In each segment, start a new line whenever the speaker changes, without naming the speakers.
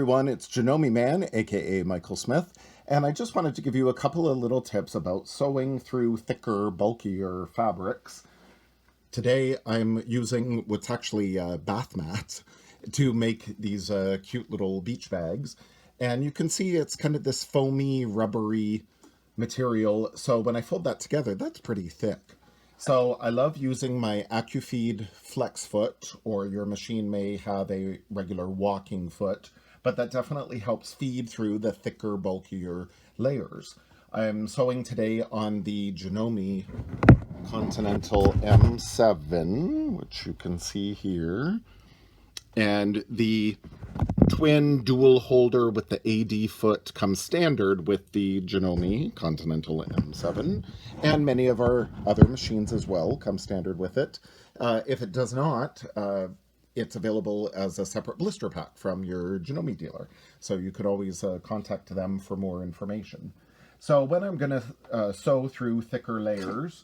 everyone, it's Janome Man, aka Michael Smith, and I just wanted to give you a couple of little tips about sewing through thicker, bulkier fabrics. Today I'm using what's actually bath mats to make these cute little beach bags, and you can see it's kind of this foamy, rubbery material, so when I fold that together, that's pretty thick. So I love using my AccuFeed flex foot, or your machine may have a regular walking foot, but that definitely helps feed through the thicker, bulkier layers. I'm sewing today on the Janome Continental M7, which you can see here, and the twin dual holder with the AD foot comes standard with the Janome Continental M7, and many of our other machines as well come standard with it. If it does not, it's available as a separate blister pack from your Janome dealer, so you could always contact them for more information. So when I'm going to sew through thicker layers,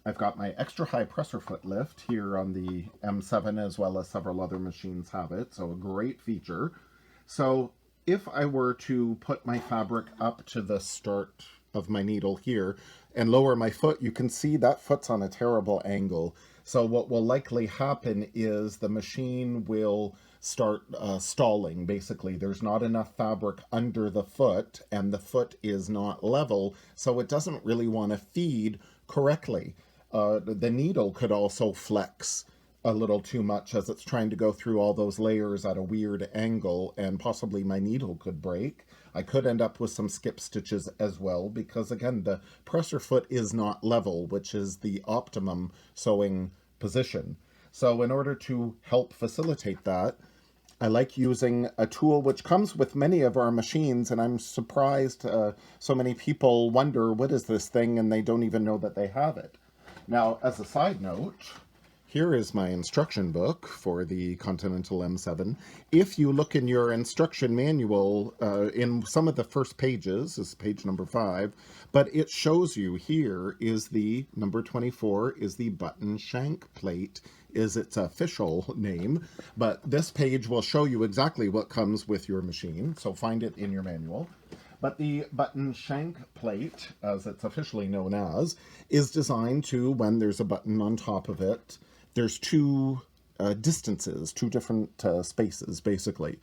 I've got my extra high presser foot lift here on the M7, as well as several other machines have it, so a great feature. So if I were to put my fabric up to the start of my needle here and lower my foot, you can see that foot's on a terrible angle. So what will likely happen is the machine will start stalling. Basically, there's not enough fabric under the foot and the foot is not level, so it doesn't really want to feed correctly. The needle could also flex a little too much as it's trying to go through all those layers at a weird angle, and possibly my needle could break. I could end up with some skip stitches as well, because again, the presser foot is not level, which is the optimum sewing position. So in order to help facilitate that, I like using a tool which comes with many of our machines, and I'm surprised so many people wonder, what is this thing, and they don't even know that they have it. Now, as a side note, here is my instruction book for the Continental M7. If you look in your instruction manual, in some of the first pages, this is page number 5, but it shows you here is the number 24 is the button shank plate, is its official name, but this page will show you exactly what comes with your machine, so find it in your manual. But the button shank plate, as it's officially known as, is designed to, when there's a button on top of it, there's two distances, two different spaces, basically.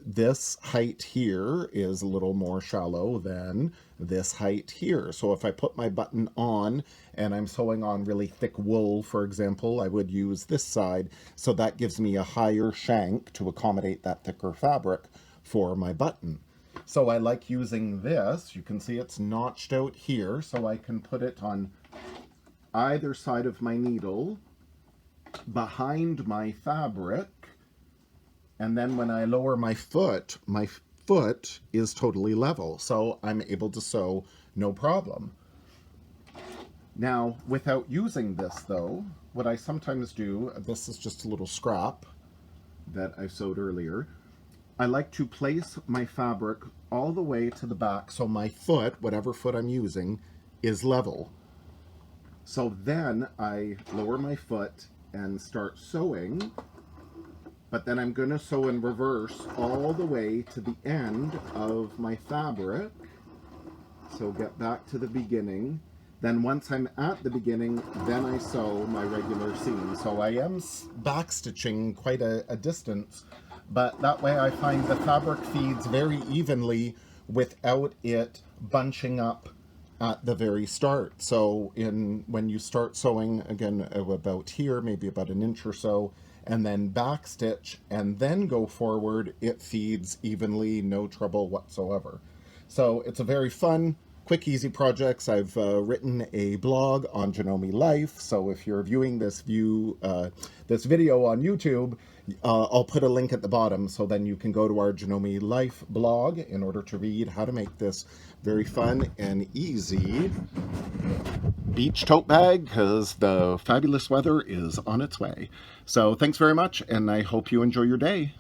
This height here is a little more shallow than this height here. So if I put my button on and I'm sewing on really thick wool, for example, I would use this side. So that gives me a higher shank to accommodate that thicker fabric for my button. So I like using this. You can see it's notched out here, so I can put it on either side of my needle, behind my fabric, and then when I lower my foot is totally level, so I'm able to sew no problem. Now, without using this though, what I sometimes do, this is just a little scrap that I sewed earlier, I like to place my fabric all the way to the back so my foot, whatever foot I'm using, is level. So then I lower my foot and start sewing, but then I'm going to sew in reverse all the way to the end of my fabric. So get back to the beginning. Then once I'm at the beginning, then I sew my regular seam. So I am backstitching quite a distance, but that way I find the fabric feeds very evenly without it bunching up at the very start. So when you start sewing, again, about here, maybe about an inch or so, and then backstitch and then go forward, it feeds evenly, no trouble whatsoever. So it's a very fun, quick, easy projects. I've written a blog on Janome Life, so if you're viewing this video on YouTube, I'll put a link at the bottom, so then you can go to our Janome Life blog in order to read how to make this very fun and easy beach tote bag, because the fabulous weather is on its way. So thanks very much, and I hope you enjoy your day.